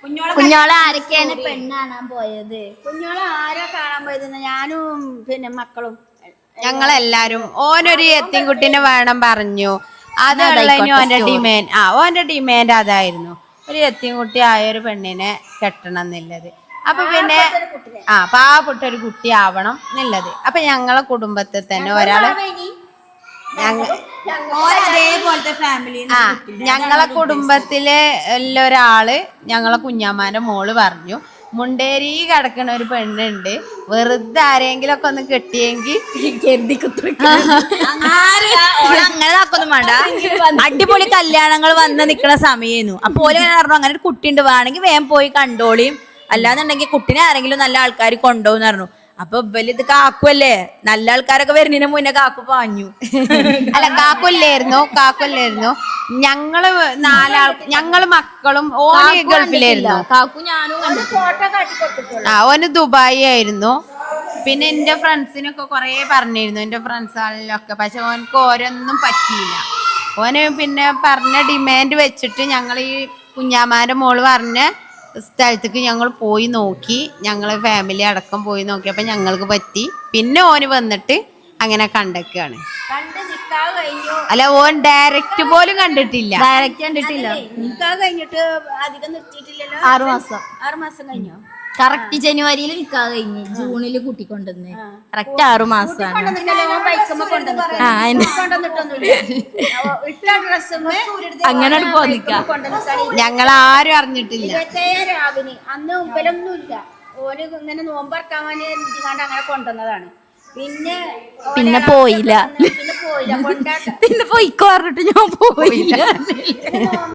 കുഞ്ഞോളെ ആരൊക്കെയാണ് പെണ്ണ് കാണാൻ പോയത്? കുഞ്ഞോളെ ആരാ കാണാൻ പോയത്? ഞാനും പിന്നെ മക്കളും ഞങ്ങളെല്ലാരും. ഓനൊരു എത്തിൻകുട്ടിനെ വേണം പറഞ്ഞു. അതുള്ള ഓന്റെ ഡിമാൻഡ് അതായിരുന്നു, ഒരു എത്തിൻകുട്ടി ആയൊരു പെണ്ണിനെ കെട്ടണം എന്നുള്ളത്. അപ്പൊ പിന്നെ പാവപ്പെട്ട ഒരു കുട്ടി ആവണം എന്നുള്ളത്. അപ്പൊ ഞങ്ങളെ കുടുംബത്തിൽ തന്നെ ഒരാള് ഞങ്ങളെ കുടുംബത്തിലെ ഒരാള് ഞങ്ങളെ കുഞ്ഞാമാന്റെ മോള് പറഞ്ഞു, മുണ്ടേരി കിടക്കണ ഒരു പെണ്ണുണ്ട്, വെറുതെ ആരെങ്കിലും ഒക്കെ ഒന്ന് കെട്ടിയെങ്കിൽ അങ്ങനെ ആക്കൊന്നും വേണ്ട. അടിപൊളി കല്യാണങ്ങൾ വന്ന് നിക്കണ സമയമായിരുന്നു. അപ്പൊ ഓല് പറഞ്ഞു അങ്ങനെ ഒരു കുട്ടി ഉണ്ട്, വേണമെങ്കിൽ വേഗം പോയി കണ്ടോളിയും, അല്ലാന്നുണ്ടെങ്കിൽ കുട്ടിനെ ആരെങ്കിലും നല്ല ആൾക്കാർ കൊണ്ടുപോകുന്ന പറഞ്ഞു. അപ്പൊ ഇത് കാക്കുവല്ലേ, നല്ല ആൾക്കാരൊക്കെ വരുന്നതിന് മുന്നേ കാക്കു പാഞ്ഞു. അല്ല, കാക്കുല്ലായിരുന്നു. ഞങ്ങള് മക്കളും ഓന് ഗൾഫിലായിരുന്നു. കാക്കു ഞാനും ഓന് ദുബായി ആയിരുന്നു. പിന്നെ എന്റെ ഫ്രണ്ട്സിനൊക്കെ കൊറേ പറഞ്ഞിരുന്നു, എന്റെ ഫ്രണ്ട്സുകളിലൊക്കെ. പക്ഷെ ഓനക്ക് ഓരോന്നും പറ്റിയില്ല. ഓന് പിന്നെ പറഞ്ഞ ഡിമാൻഡ് വെച്ചിട്ട് ഞങ്ങൾ ഈ കുഞ്ഞാമാന്റെ മോള് പറഞ്ഞ സ്ഥലത്തേക്ക് ഞങ്ങൾ പോയി നോക്കി. ഞങ്ങള് ഫാമിലി അടക്കം പോയി നോക്കിയപ്പോ ഞങ്ങൾക്ക് പറ്റി. പിന്നെ ഓന് വന്നിട്ട് അങ്ങനെ കണ്ടൊക്കെയാണ്. അല്ല, ഓൻ ഡയറക്റ്റ് പോലും കണ്ടിട്ടില്ല. നിക്കാഹ് കഴിഞ്ഞിട്ട് അധികം നിർത്തിയിട്ടില്ലല്ലോ. 6 മാസം. 6 മാസം കഴിഞ്ഞോ? കറക്റ്റ് ജനുവരിയിൽ നിക്കാഹ് കഴിഞ്ഞ് ജൂണില് കുട്ടി കൊണ്ടുവന്ന് കറക്റ്റ് 6 മാസമാണ്. അങ്ങനെ ഞങ്ങളാരും അറിഞ്ഞിട്ടില്ല. അന്ന് ഉപ്പലൊന്നുമില്ല. ഓന് ഇങ്ങനെ നോമ്പറക്കാൻ വേണ്ടി അങ്ങനെ കൊണ്ടുവന്നതാണ്. പിന്നെ പോയില്ല. പിന്നെ പോയിക്കോ പറഞ്ഞിട്ട് ഞാൻ പോയില്ല.